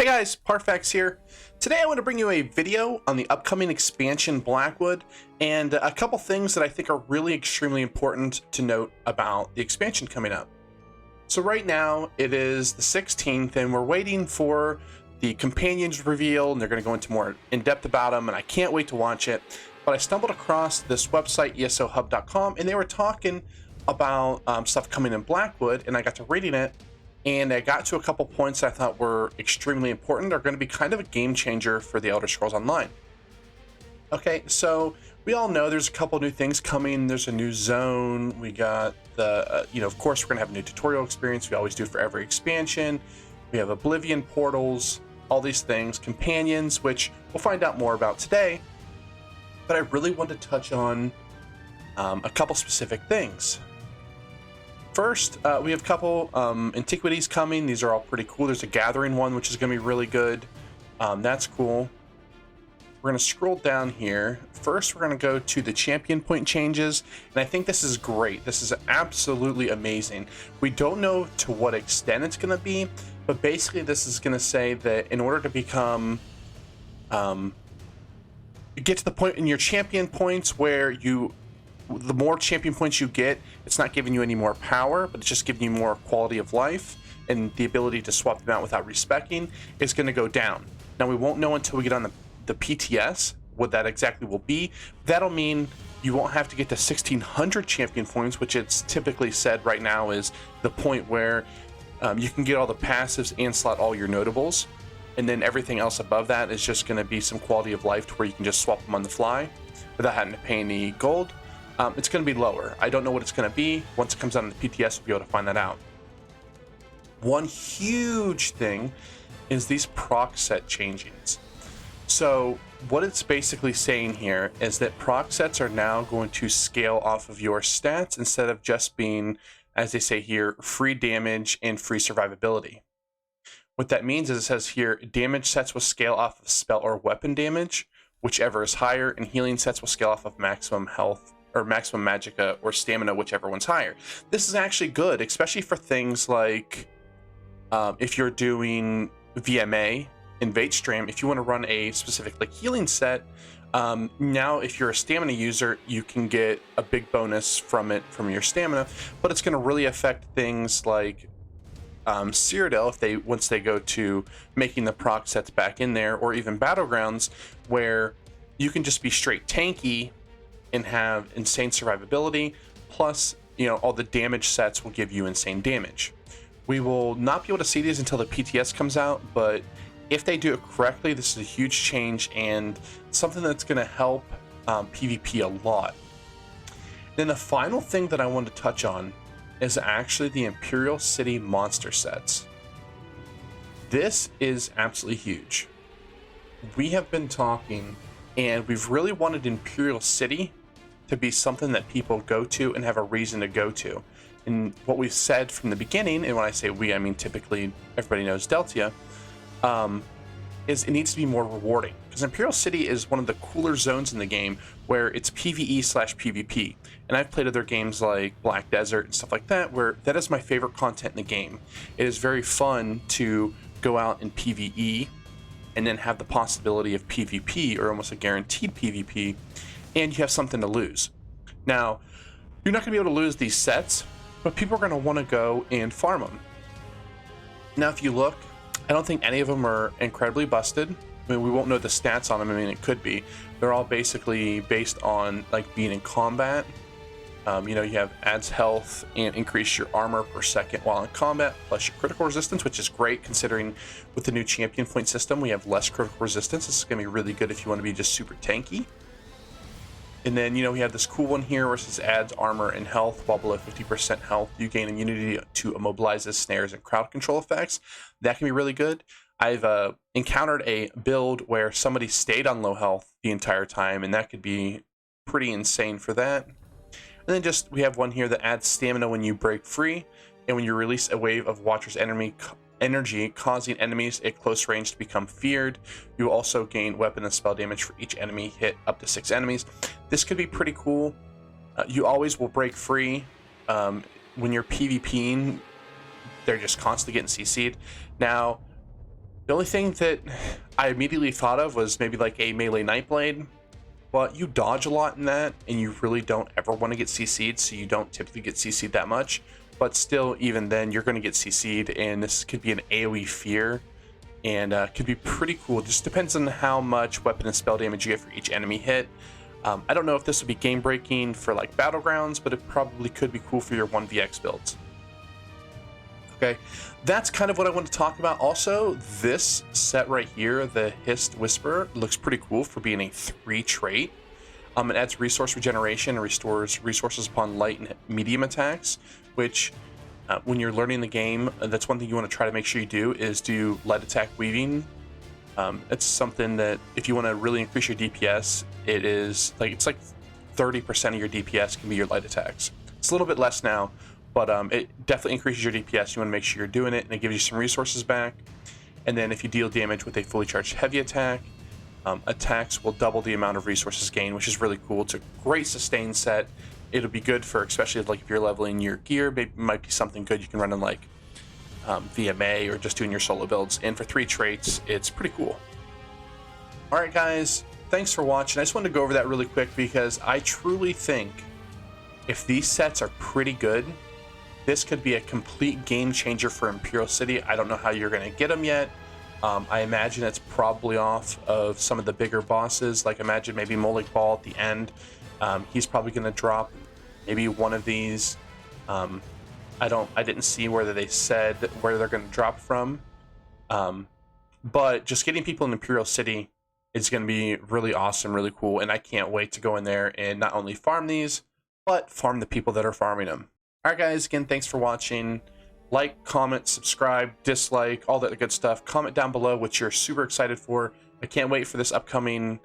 Hey guys, Parfax here. Today I want to bring you a video on the upcoming expansion Blackwood and a couple things that I think are really extremely important to note about the expansion coming up. So right now it is the 16th and we're waiting for the companions reveal, and they're going to go into more in depth about them, and I can't wait to watch it. But I stumbled across this website, esohub.com, and they were talking about stuff coming in Blackwood, and I got to reading it. And I got to a couple points I thought were extremely important. They're going to be kind of a game changer for the Elder Scrolls Online. Okay, so we all know there's a couple new things coming. There's a new zone. We got the, of course, we're going to have a new tutorial experience. We always do for every expansion. We have Oblivion portals, all these things, companions, which we'll find out more about today. But I really want to touch on a couple specific things. First, we have a couple Antiquities coming. These are all pretty cool. There's a Gathering one, which is going to be really good. That's cool. We're going to scroll down here. First, we're going to go to the champion point changes, and I think this is great. This is absolutely amazing. We don't know to what extent it's going to be, but basically this is going to say that in order to become... get to the point in your champion points where the more champion points you get, it's not giving you any more power, but it's just giving you more quality of life, and the ability to swap them out without respecking is going to go down. Now, we won't know until we get on the PTS what that exactly will be. That'll mean you won't have to get to 1600 champion points, which it's typically said right now is the point where you can get all the passives and slot all your notables, and then everything else above that is just going to be some quality of life to where you can just swap them on the fly without having to pay any gold. It's going to be lower. I don't know what it's going to be. Once it comes out on the PTS, we'll be able to find that out. One huge thing is these proc set changings. So what it's basically saying here is that proc sets are now going to scale off of your stats instead of just being, as they say here, free damage and free survivability. What that means is it says here, damage sets will scale off of spell or weapon damage, whichever is higher, and healing sets will scale off of maximum health or maximum magicka or stamina, whichever one's higher. This is actually good, especially for things like if you're doing VMA in Vatestrain, if you want to run a specific like healing set, now if you're a stamina user, you can get a big bonus from it from your stamina, but it's going to really affect things like Cyrodiil once they go to making the proc sets back in there, or even Battlegrounds, where you can just be straight tanky and have insane survivability, plus all the damage sets will give you insane damage. We will not be able to see these until the PTS comes out, but if they do it correctly, this is a huge change and something that's going to help PvP a lot. Then the final thing that I want to touch on is actually the Imperial City Monster sets. This is absolutely huge. We have been talking, and we've really wanted Imperial City to be something that people go to and have a reason to go to. And what we've said from the beginning, and when I say we, I mean typically everybody knows Deltia, is it needs to be more rewarding. Because Imperial City is one of the cooler zones in the game where it's PvE/PvP. And I've played other games like Black Desert and stuff like that, where that is my favorite content in the game. It is very fun to go out and PvE and then have the possibility of PvP, or almost a guaranteed PvP, and you have something to lose. Now, you're not going to be able to lose these sets, but people are going to want to go and farm them. Now, if you look, I don't think any of them are incredibly busted. I mean, we won't know the stats on them. I mean, it could be. They're all basically based on like being in combat. You have adds health and increase your armor per second while in combat, plus your critical resistance, which is great considering with the new champion point system, we have less critical resistance. This is going to be really good if you want to be just super tanky. And then, we have this cool one here where it says adds armor and health while below 50% health. You gain immunity to immobilizes, snares, and crowd control effects. That can be really good. I've encountered a build where somebody stayed on low health the entire time, and that could be pretty insane for that. And then we have one here that adds stamina when you break free, and when you release a wave of Watcher's energy, causing enemies at close range to become feared. You will also gain weapon and spell damage for each enemy hit up to 6 enemies. This could be pretty cool. You always will break free. When you're PvPing, they're just constantly getting CC'd. Now, The only thing that I immediately thought of was maybe like a melee Nightblade, but you dodge a lot in that, and you really don't ever want to get CC'd, so you don't typically get CC'd that much. But still, even then, you're going to get CC'd, and this could be an AoE fear, and could be pretty cool. Just depends on how much weapon and spell damage you get for each enemy hit. I don't know if this would be game-breaking for like Battlegrounds, but it probably could be cool for your 1vx builds. Okay, that's kind of what I want to talk about. Also, this set right here, the Hist Whisperer, looks pretty cool for being a 3 trait. It adds resource regeneration and restores resources upon light and medium attacks, which when you're learning the game, that's one thing you want to try to make sure you do is do light attack weaving. It's something that if you want to really increase your DPS, it's like 30% of your DPS can be your light attacks. It's a little bit less now, but it definitely increases your DPS. You want to make sure you're doing it, and it gives you some resources back. And then if you deal damage with a fully charged heavy attack, attacks will double the amount of resources gained, which is really cool. It's a great sustain set. It'll be good for, especially like if you're leveling your gear, maybe it might be something good you can run in like VMA or just doing your solo builds. And for 3 traits, it's pretty cool. All right, guys, thanks for watching. I just wanted to go over that really quick because I truly think if these sets are pretty good, this could be a complete game changer for Imperial City. I don't know how you're going to get them yet. I imagine it's probably off of some of the bigger bosses. Like imagine maybe Molik Ball at the end. He's probably going to drop maybe one of these. I didn't see whether they said where they're going to drop from. But just getting people in Imperial City is going to be really awesome, really cool. And I can't wait to go in there and not only farm these, but farm the people that are farming them. All right, guys, again, thanks for watching. Like, comment, subscribe, dislike, all that good stuff. Comment down below what you're super excited for. I can't wait for this upcoming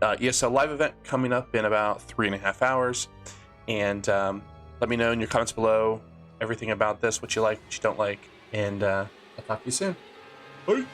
ESL live event coming up in about 3.5 hours. And let me know in your comments below everything about this, what you like, what you don't like. And I'll talk to you soon. Bye.